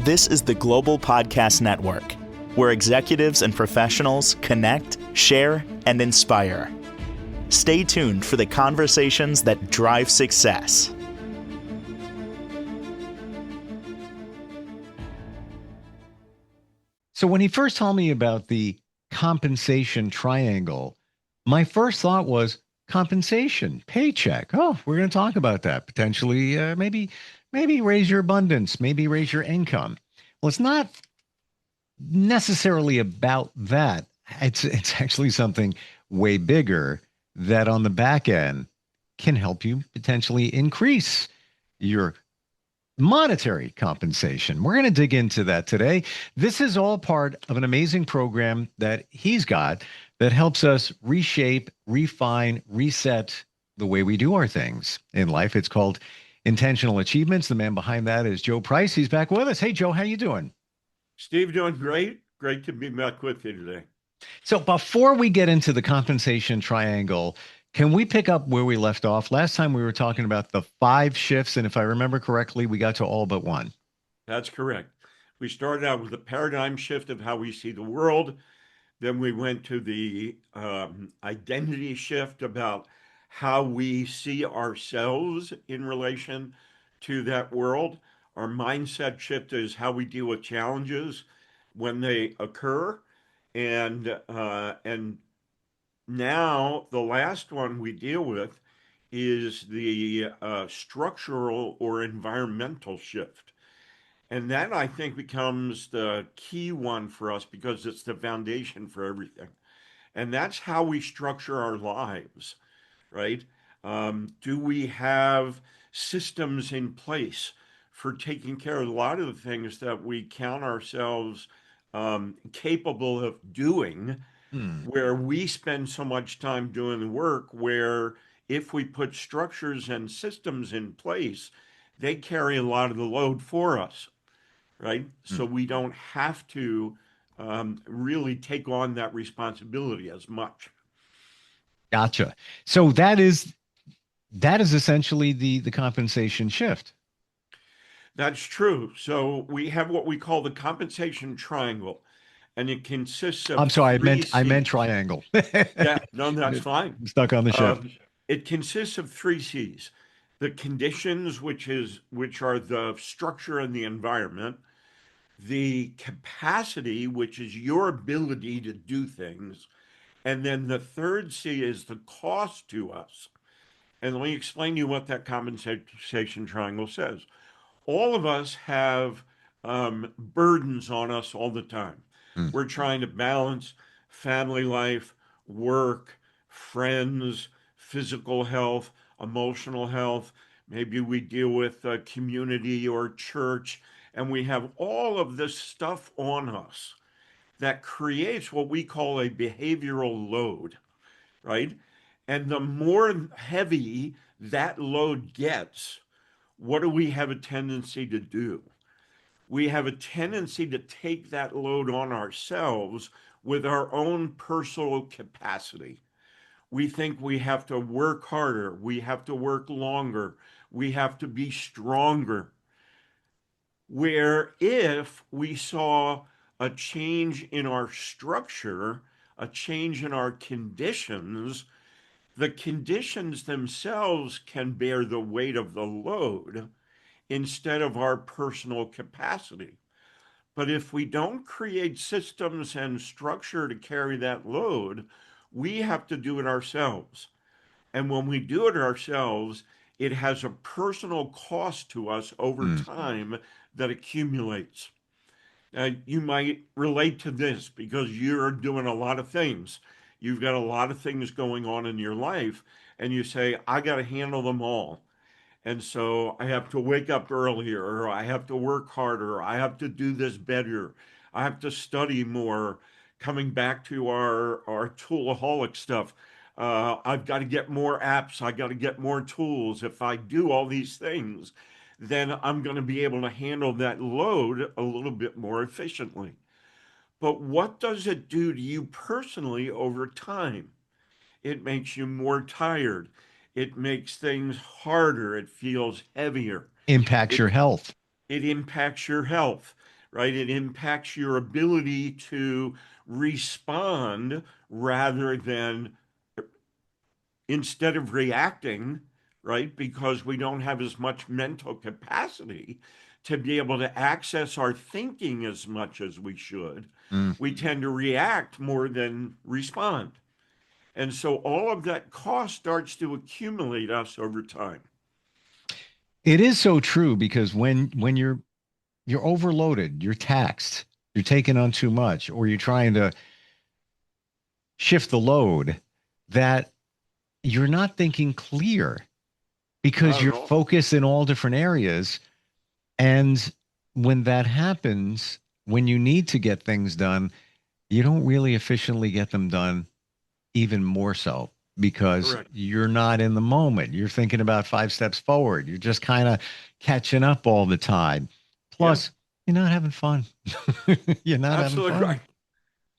This is the Global Podcast Network, where executives and professionals connect, share, and inspire. Stay tuned for the conversations that drive success. So when he first told me about the compensation triangle, my first thought was compensation, paycheck. Oh, we're going to talk about that potentially. Maybe raise your abundance, maybe raise your income. Well, it's not necessarily about that. It's actually something way bigger that on the back end can help you potentially increase your monetary compensation. We're going to dig into that today. This is all part of an amazing program that he's got that helps us reshape, refine, reset the way we do our things in life. It's called Intentional Achievements. The man behind that is Joe Price. He's back with us. Hey, Joe, how you doing? Steve, doing great. Great to be back with you today. So before we get into the compensation triangle, can we pick up where we left off? Last time we were talking about the 5 shifts, and if I remember correctly, we got to all but one. That's correct. We started out with a paradigm shift of how we see the world. Then we went to the identity shift about how we see ourselves in relation to that world. Our mindset shift is how we deal with challenges when they occur. And now the last one we deal with is the structural or environmental shift. And that I think becomes the key one for us because it's the foundation for everything. And that's how we structure our lives, right? Do we have systems in place for taking care of a lot of the things that we count ourselves capable of doing, where we spend so much time doing the work, where if we put structures and systems in place, they carry a lot of the load for us, right? So we don't have to really take on that responsibility as much. Gotcha. So that is essentially the compensation shift. That's true. So we have what we call the compensation triangle, and it consists of I'm sorry, three I meant C's. triangle. Yeah, no, that's fine. I'm stuck on the shift. It consists of 3 C's. The conditions, which are the structure and the environment, the capacity, which is your ability to do things, and then the third C is the cost to us. And let me explain to you what that compensation triangle says. All of us have burdens on us all the time. Mm. We're trying to balance family life, work, friends, physical health, emotional health. Maybe we deal with a community or church, and we have all of this stuff on us that creates what we call a behavioral load, right? And the more heavy that load gets, what do we have a tendency to do? We have a tendency to take that load on ourselves with our own personal capacity. We think we have to work harder, we have to work longer, we have to be stronger. Where if we saw a change in our structure, a change in our conditions, the conditions themselves can bear the weight of the load instead of our personal capacity. But if we don't create systems and structure to carry that load, we have to do it ourselves. And when we do it ourselves, it has a personal cost to us over Mm. time that accumulates. You might relate to this because you're doing a lot of things. You've got a lot of things going on in your life, and you say, I got to handle them all. And so I have to wake up earlier, or I have to work harder, or I have to do this better. I have to study more. Coming back to our toolaholic stuff, I've got to get more apps. I got to get more tools. If I do all these things, then I'm going to be able to handle that load a little bit more efficiently. But what does it do to you personally over time? It makes you more tired. It makes things harder. It feels heavier. Impacts It your health. it impacts your health. right? It impacts your ability to respond rather than instead of reacting, right? Because we don't have as much mental capacity to be able to access our thinking as much as we should. We Mhm. tend to react more than respond. And so all of that cost starts to accumulate us over time. It is so true because when you're overloaded, you're taxed, you're taking on too much, or you're trying to shift the load, that you're not thinking clear because Not at you're all. focused in all different areas. And when that happens, when you need to get things done, you don't really efficiently get them done, even more so because Correct. you're not in the moment. You're thinking about 5 steps forward. You're just kind of catching up all the time. Yeah, Plus, you're not having fun. You're not having absolutely fun. right.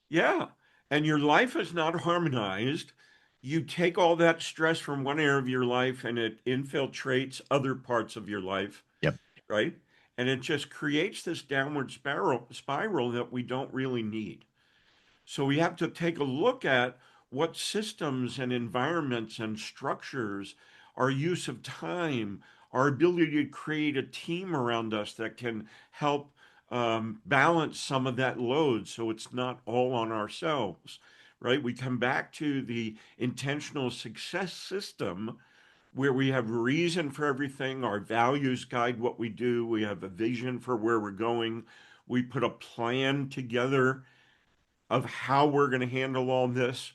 Yeah. And your life is not harmonized. You take all that stress from one area of your life and it infiltrates other parts of your life, Yep. right? And it just creates this downward spiral that we don't really need. So we have to take a look at what systems and environments and structures, our use of time, our ability to create a team around us that can help balance some of that load so it's not all on ourselves, right? We come back to the intentional success system where we have reason for everything. Our values guide what we do. We have a vision for where we're going. We put a plan together of how we're going to handle all this.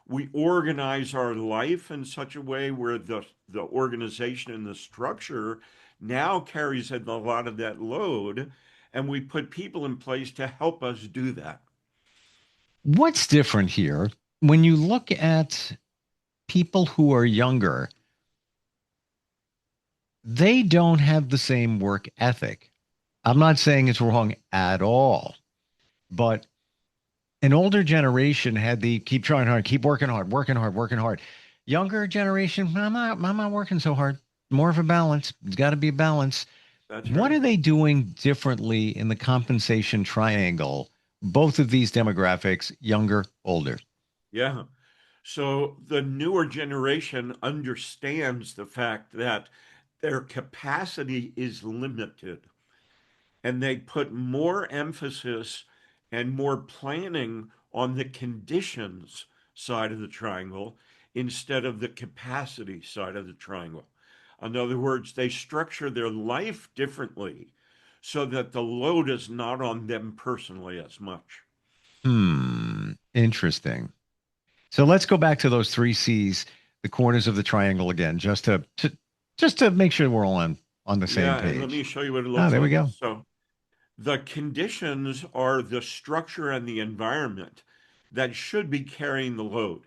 We organize our life in such a way where the organization and the structure now carries a lot of that load, and we put people in place to help us do that. What's different here when you look at people who are younger, they don't have the same work ethic. I'm not saying it's wrong at all, but an older generation had the keep trying hard, keep working hard, working hard, working hard. Younger generation, I'm not working so hard. More of a balance. It's got to be a balance. That's What right. are they doing differently in the compensation triangle? Both of these demographics, younger, older. Yeah. So the newer generation understands the fact that their capacity is limited, and they put more emphasis and more planning on the conditions side of the triangle instead of the capacity side of the triangle. In other words, they structure their life differently so that the load is not on them personally as much. Interesting. So let's go back to those three C's, the corners of the triangle again, just to make sure we're all on the same Yeah, and let me page. show you what it Ah, looks there we like. go. So the conditions are the structure and the environment that should be carrying the load.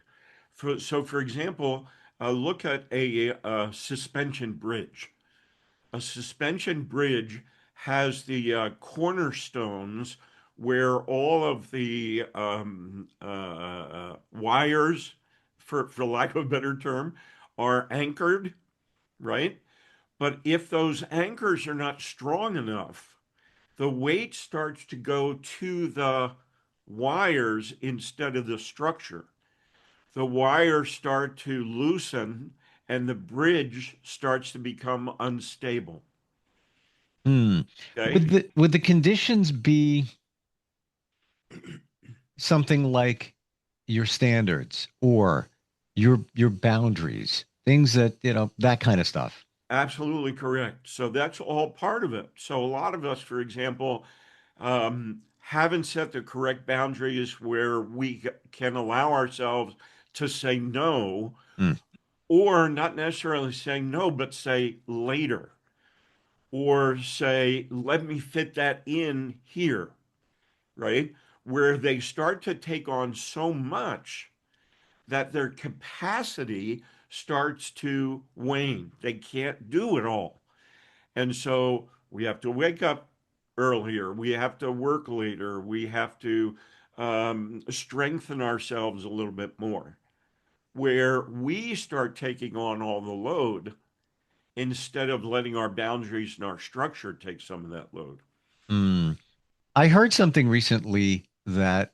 So, for example, look at a suspension bridge. A suspension bridge has the cornerstones where all of the wires, for lack of a better term, are anchored, right? But if those anchors are not strong enough, the weight starts to go to the wires instead of the structure. The wires start to loosen and the bridge starts to become unstable. Hmm. Okay. Would the conditions be something like your standards or your boundaries, things that, that kind of stuff? Absolutely correct. So that's all part of it. So a lot of us, for example, haven't set the correct boundaries where we can allow ourselves to say no, Hmm. or not necessarily saying no, but say later, or say, let me fit that in here, right? Where they start to take on so much that their capacity starts to wane. They can't do it all. And so we have to wake up earlier. We have to work later. We have to strengthen ourselves a little bit more, where we start taking on all the load instead of letting our boundaries and our structure take some of that load. Hmm. I heard something recently that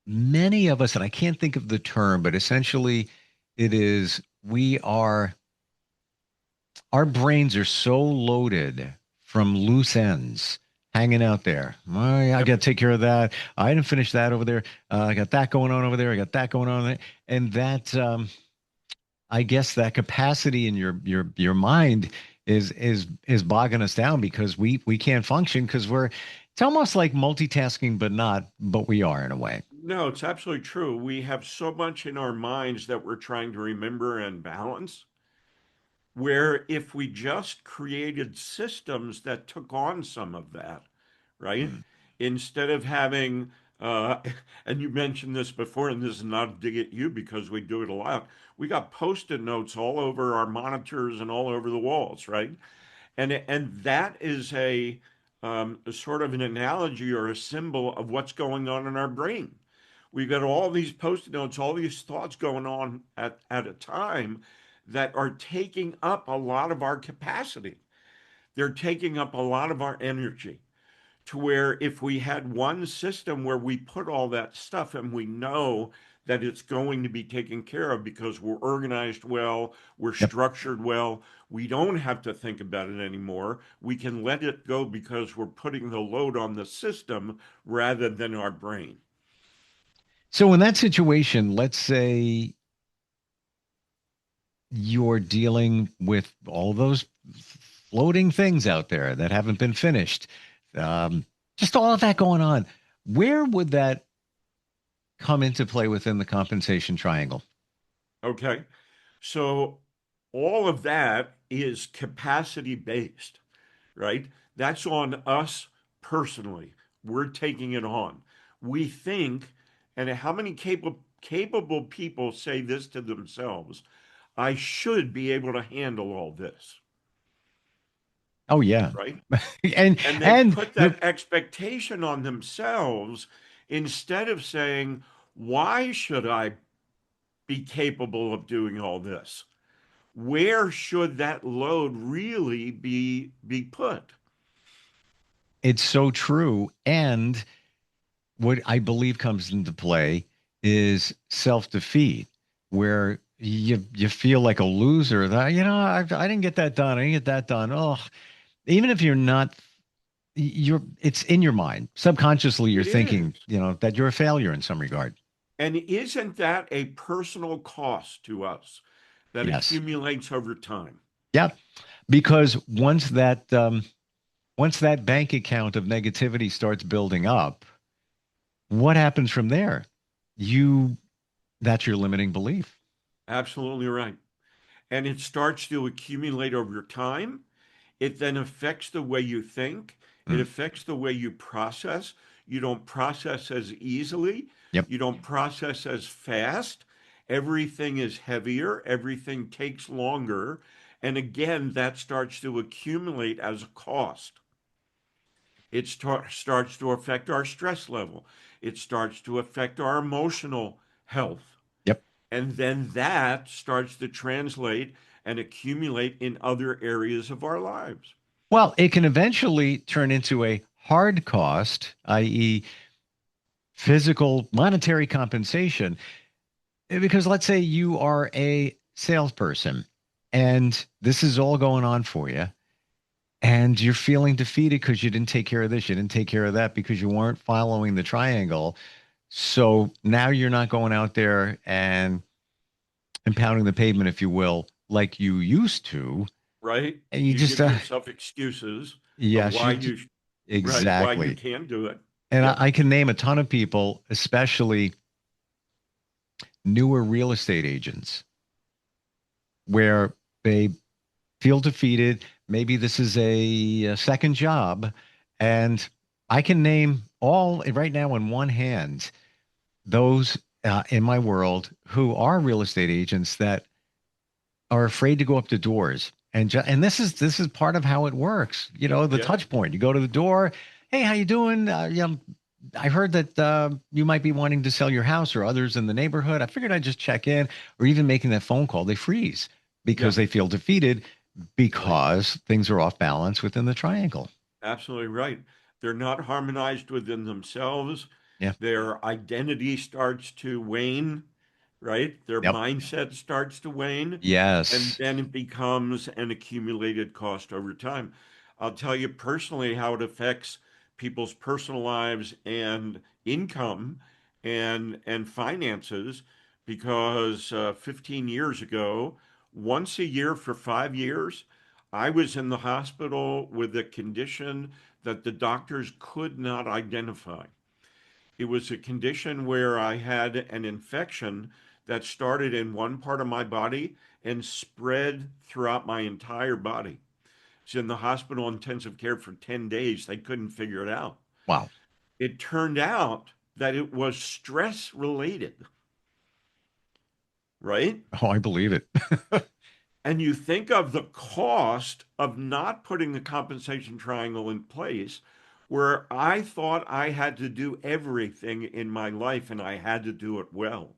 many of us, and I can't think of the term, but essentially it is our brains are so loaded from loose ends hanging out there. Oh, yeah, I Yep. got to take care of that. I didn't finish that over there. I got that going on over there. I got that going on there. And that, I guess that capacity in your mind is bogging us down because we can't function because it's almost like multitasking, but we are in a way. No, it's absolutely true. We have so much in our minds that we're trying to remember and balance, where if we just created systems that took on some of that, right? Mm. Instead of having, uh, and you mentioned this before, and this is not a dig at you because we do it a lot. We got post-it notes all over our monitors and all over the walls, right? And that is a sort of an analogy or a symbol of what's going on in our brain. We've got all these post-it notes, all these thoughts going on at a time that are taking up a lot of our capacity. They're taking up a lot of our energy to where if we had one system where we put all that stuff and we know that it's going to be taken care of because we're organized well, we're Yep. structured well, we don't have to think about it anymore. We can let it go because we're putting the load on the system rather than our brain. So in that situation, let's say you're dealing with all those floating things out there that haven't been finished. Um, just all of that going on. Where would that come into play within the compensation triangle? Okay. So all of that is capacity based, right? That's on us personally. We're taking it on. We think, and how many capable people say this to themselves? I should be able to handle all this, Oh yeah. right? and And they and put that expectation on themselves instead of saying, why should I be capable of doing all this? Where should that load really be put? it's so true. And what I believe comes into play is self-defeat, where you feel like a loser. That I didn't get that done. I didn't get that done. Oh, even if you're not, it's in your mind. Subconsciously, you're It is. thinking, that you're a failure in some regard. And isn't that a personal cost to us that Yes. accumulates over time? Yeah. Because once that bank account of negativity starts building up, what happens from there? You That's your limiting belief. Absolutely right. And it starts to accumulate over time. It then affects the way you think. It Mm. affects the way you process. You don't process as easily. Yep. You don't process as fast. Everything is heavier. Everything takes longer. And again, that starts to accumulate as a cost. It starts to affect our stress level. It starts to affect our emotional health. Yep. And then that starts to translate and accumulate in other areas of our lives. Well, it can eventually turn into a hard cost, i.e., physical monetary compensation. Because let's say you are a salesperson and this is all going on for you, and you're feeling defeated because you didn't take care of this, you didn't take care of that because you weren't following the triangle. So now you're not going out there and pounding the pavement, if you will, like you used to. Right? And you You just, give yourself excuses of yes, why you, right, why you exactly. can't do it. And I, Yep. I can name a ton of people, especially newer real estate agents, where they feel defeated. Maybe this is a second job. And I can name all right now in one hand those in my world who are real estate agents that are afraid to go up to doors. And this is part of how it works. The Yeah. touch point. You go to the door. Hey, how you doing? I heard that you might be wanting to sell your house or others in the neighborhood. I figured I'd just check in, or even making that phone call. They freeze because Yeah. they feel defeated Right. because things are off balance within the triangle. Absolutely right. They're not harmonized within themselves. Yeah. Their identity starts to wane, right? Their Yep. mindset starts to wane, and Yes. then it becomes an accumulated cost over time. I'll tell you personally how it affects people's personal lives and income and finances because 15 years ago, once a year for 5 years, I was in the hospital with a condition that the doctors could not identify. It was a condition where I had an infection that started in one part of my body and spread throughout my entire body. I was in the hospital intensive care for 10 days. They couldn't figure it out. Wow. It turned out that it was stress related, right? Oh, I believe it. And you think of the cost of not putting the compensation triangle in place, where I thought I had to do everything in my life and I had to do it well.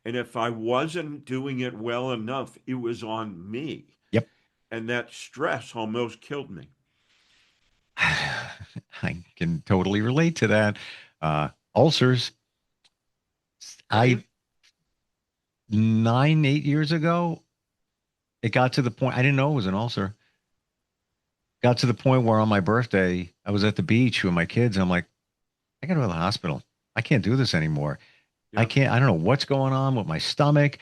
And if I wasn't doing it well enough, it was on me. Yep. And that stress almost killed me. I can totally relate to that. Ulcers. I Right? 8 years ago, it got to the point I didn't know it was an ulcer. Got to the point where on my birthday, I was at the beach with my kids. And I'm like, I gotta go to the hospital. I can't do this anymore. I Yeah. can't, I don't know what's going on with my stomach.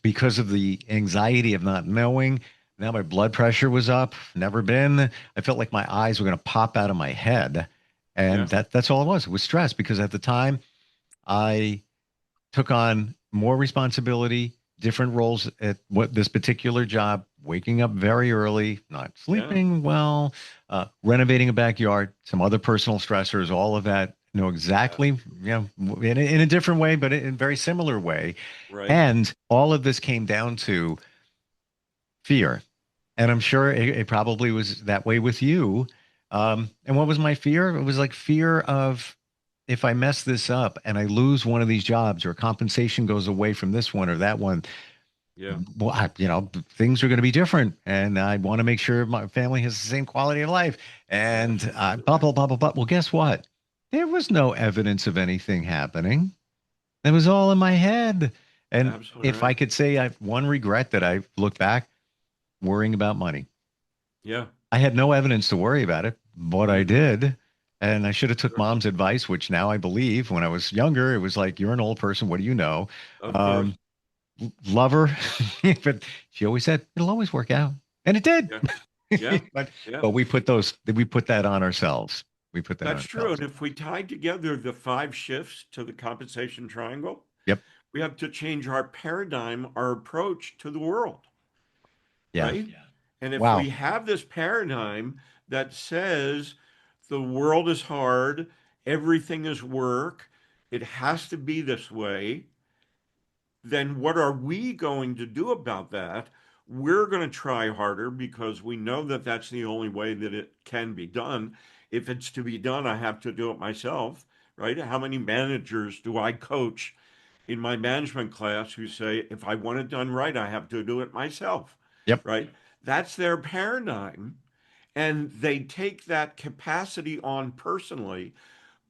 Because of the anxiety of not knowing, now my blood pressure was up, never been. I felt like my eyes were going to pop out of my head. And Yeah. that's all it was. It was stress because at the time I took on more responsibility, different roles at what this particular job, waking up very early, not Yeah. sleeping well, renovating a backyard, some other personal stressors, all of that. Know exactly, in a different way, but in a very similar way. Right. And all of this came down to fear. And I'm sure it probably was that way with you. And what was my fear? It was like fear of if I mess this up and I lose one of these jobs or compensation goes away from this one or that one, Yeah. well, things are going to be different. And I want to make sure my family has the same quality of life. And blah, Absolutely. blah, blah, blah, blah. Well, guess what? There was no evidence of anything happening. It was all in my head. And Absolutely if I right. could say I've one regret that I look back, worrying about money. Yeah. I had no evidence to worry about it, but I Hmm. did. And I should have took Sure. mom's advice, which now I believe when I was younger, it was like, you're an old person. What do you know? Of course. Um, Love her. But she always said, it'll always work out. And it did. Yeah. Yeah. but, Yeah. but we put that on ourselves. We put that on That's true. ourselves. And if we tie together the five shifts to the compensation triangle, Yep. we have to change our paradigm, our approach to the world, Yeah. right? And if Wow. we have this paradigm that says the world is hard, everything is work, it has to be this way, then what are we going to do about that? We're going to try harder because we know that that's the only way that it can be done. If it's to be done, I have to do it myself, right? How many managers do I coach in my management class who say, if I want it done right, I have to do it myself, Yep. right? That's their paradigm. And they take that capacity on personally,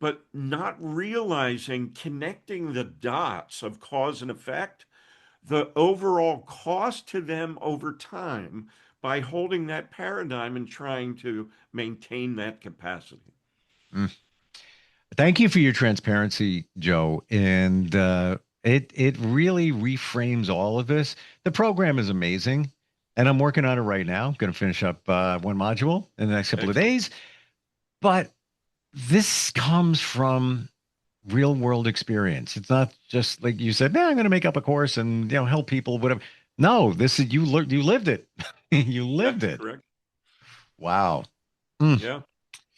but not realizing connecting the dots of cause and effect, the overall cost to them over time by holding that paradigm and trying to maintain that capacity. Mm. Thank you for your transparency, Joe. And it really reframes all of this. The program is amazing, and I'm working on it right now. I'm going to finish up one module in the next couple of Excellent. days. But this comes from real world experience. It's not just like you said, man, I'm going to make up a course and help people, whatever. No, this is you lived it. You lived That's it. correct. Wow. Mm. Yeah.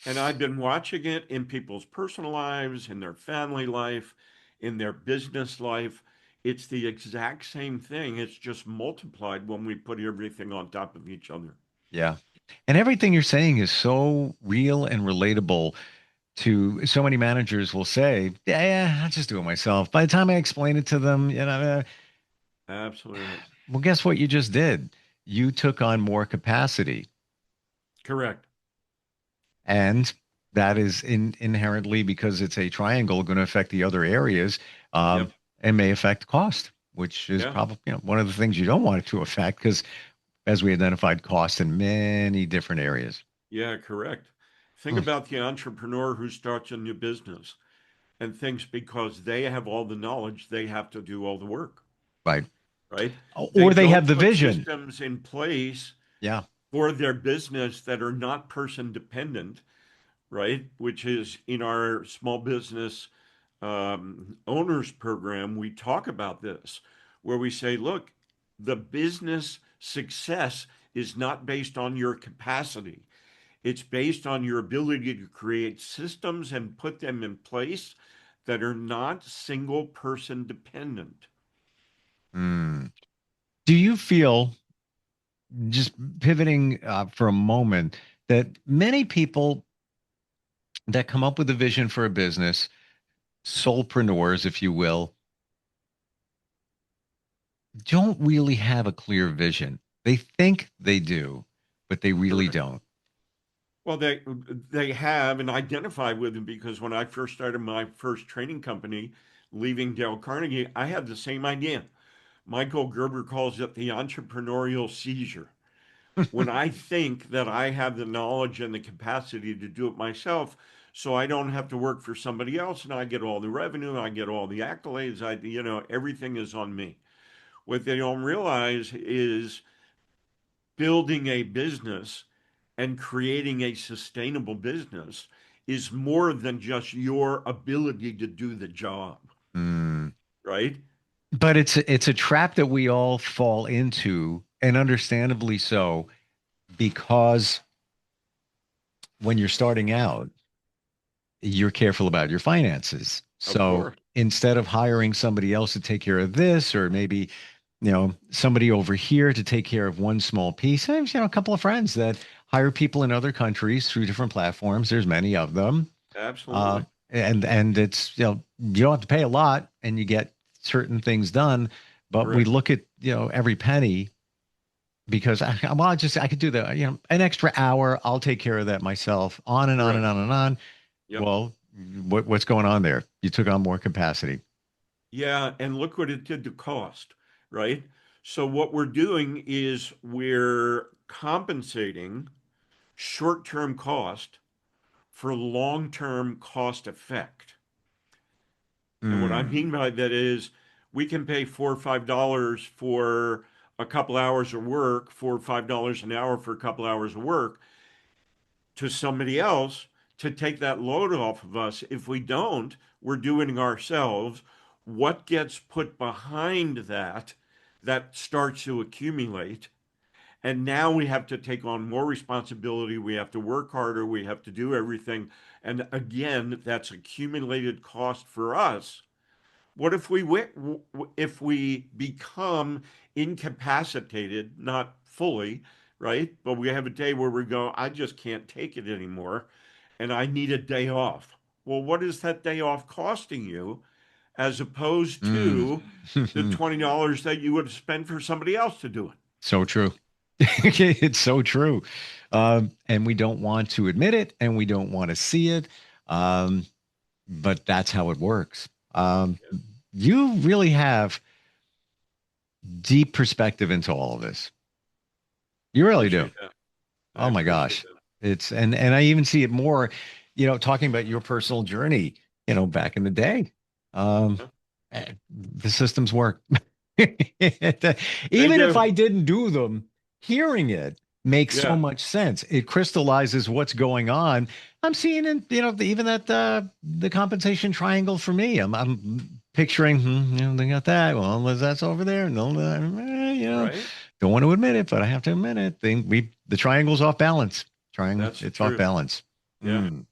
And I've been watching it in people's personal lives, in their family life, in their business life. It's the exact same thing. It's just multiplied when we put everything on top of each other. Yeah. And everything you're saying is so real and relatable to so many managers will say, yeah, I'll just do it myself. By the time I explain it to them, Absolutely right. well, guess what you just did? You took on more capacity. Correct. And that is inherently, because it's a triangle, going to affect the other areas, um, Yep. and may affect cost, which is Yeah. probably, one of the things you don't want it to affect, because as we identified, cost in many different areas. Yeah, correct. Think Hmm. about the entrepreneur who starts a new business and thinks because they have all the knowledge, they have to do all the work, Right. right? They Or they have don't the put vision. systems in place Yeah. for their business that are not person dependent, right? Which is in our small business owners program, we talk about this, where we say, look, the business success is not based on your capacity. It's based on your ability to create systems and put them in place that are not single person dependent. Hmm. Do you feel, just pivoting for a moment, that many people that come up with a vision for a business, solopreneurs, if you will, don't really have a clear vision? They think they do, but they really Correct. don't. Well, they have and identify with them because when I first started my first training company, leaving Dale Carnegie, I had the same idea. Michael Gerber calls it the entrepreneurial seizure. When I think that I have the knowledge and the capacity to do it myself, so I don't have to work for somebody else, and I get all the revenue, I get all the accolades, everything is on me. What they don't realize is building a business and creating a sustainable business is more than just your ability to do the job, Hmm. right? But it's a trap that we all fall into, and understandably so, because when you're starting out, you're careful about your finances. Of So course. instead of hiring somebody else to take care of this, or maybe, somebody over here to take care of one small piece, I have, a couple of friends that hire people in other countries through different platforms. There's many of them. Uh, Absolutely. and it's, you don't have to pay a lot and you get certain things done. But we Correct. look at, every penny, because I could do the, an extra hour. I'll take care of that myself, on and on and Correct. on and on. Yep. Well, what's going on there? You took on more capacity. Yeah, and look what it did to cost, right? So what we're doing is we're compensating short-term cost for long-term cost effect. And what I Hmm. mean by that is we can pay $4 or $5 for a couple hours of work, $4 or $5 an hour for a couple hours of work to somebody else to take that load off of us. If we don't, we're doing it ourselves. What gets put behind that starts to accumulate? And now we have to take on more responsibility. We have to work harder. We have to do everything. And again, that's accumulated cost for us. What if we become incapacitated, not fully, right? But we have a day where we go, I just can't take it anymore, and I need a day off. Well, what is that day off costing you, as opposed Mm. to the $20 that you would have spent for somebody else to do it? So true. It's so true. And we don't want to admit it, and we don't want to see it. Um, but that's how it works. You really have deep perspective into all of this. You really do. Appreciate that. I Oh my appreciate gosh. that. It's, and I even see it more, talking about your personal journey, back in the day. Um, Yeah, the systems work. they Even if do. I didn't do them, hearing it makes so Yeah, much sense. It crystallizes what's going on. I'm seeing it, even that the compensation triangle for me. I'm picturing, they got that. Well, that's over there. No, right. don't want to admit it, but I have to admit it. The triangle's off balance. Triangle, That's it's off true. balance. Yeah. Mm.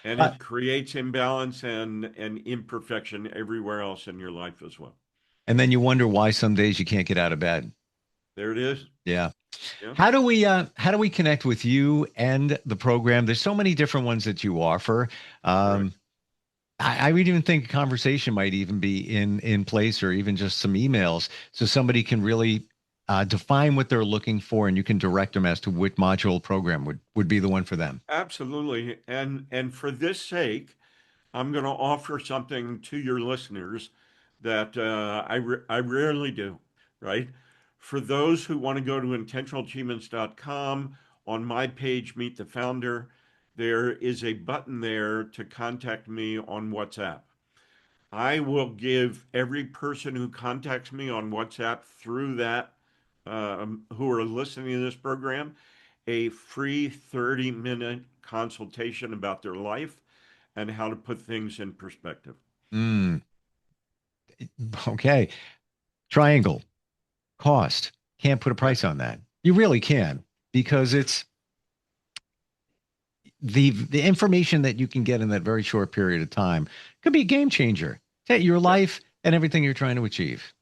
And Uh, it creates imbalance and imperfection everywhere else in your life as well. and then you wonder why some days you can't get out of bed. There it is. Yeah. Yeah. How do we connect with you and the program? There's so many different ones that you offer. Correct. Um, I would even think a conversation might even be in place, or even just some emails, so somebody can really define what they're looking for, and you can direct them as to which module program would be the one for them. Absolutely. And for this sake, I'm going to offer something to your listeners that I rarely do, right? For those who want to go to intentionalachievements.com, on my page, Meet the Founder, there is a button there to contact me on WhatsApp. I will give every person who contacts me on WhatsApp through that, who are listening to this program, a free 30-minute consultation about their life and how to put things in perspective. Okay. Triangle. Cost. Can't put a price on that. You really can, because it's the information that you can get in that very short period of time could be a game changer to your life and everything you're trying to achieve.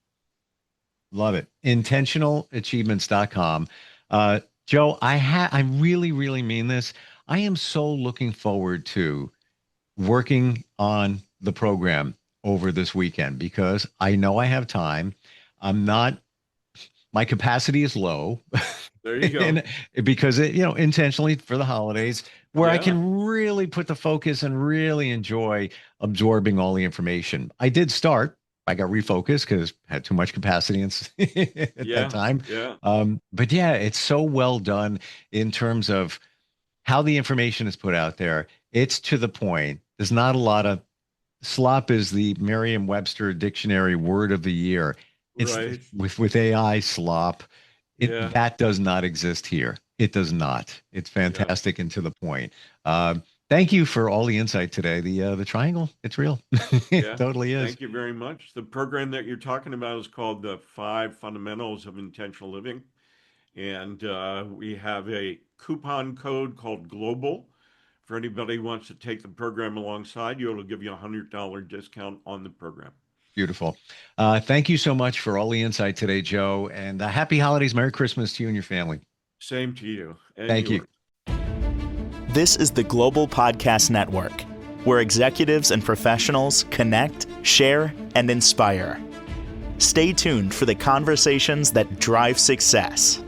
Love it. Intentionalachievements.com. Joe, I really, really mean this. I am so looking forward to working on the program over this weekend because I know I have time. My capacity is low. There you go. And because intentionally for the holidays, where I can really put the focus and really enjoy absorbing all the information. I did start. I got refocused because I had too much capacity at that time. Yeah. But yeah, it's so well done in terms of how the information is put out there. It's to the point. There's not a lot of slop is the Merriam-Webster dictionary word of the year. It's right. with AI slop. That does not exist here. It does not. It's fantastic and to the point. Thank you for all the insight today. The triangle, it's real. It totally is. Thank you very much. The program that you're talking about is called the 5 Fundamentals of Intentional Living. And we have a coupon code called GLOBAL. For anybody who wants to take the program alongside you, it'll give you a $100 discount on the program. Beautiful. Thank you so much for all the insight today, Joe. And happy holidays. Merry Christmas to you and your family. Same to you. Thank you. This is the Global Podcast Network, where executives and professionals connect, share, and inspire. Stay tuned for the conversations that drive success.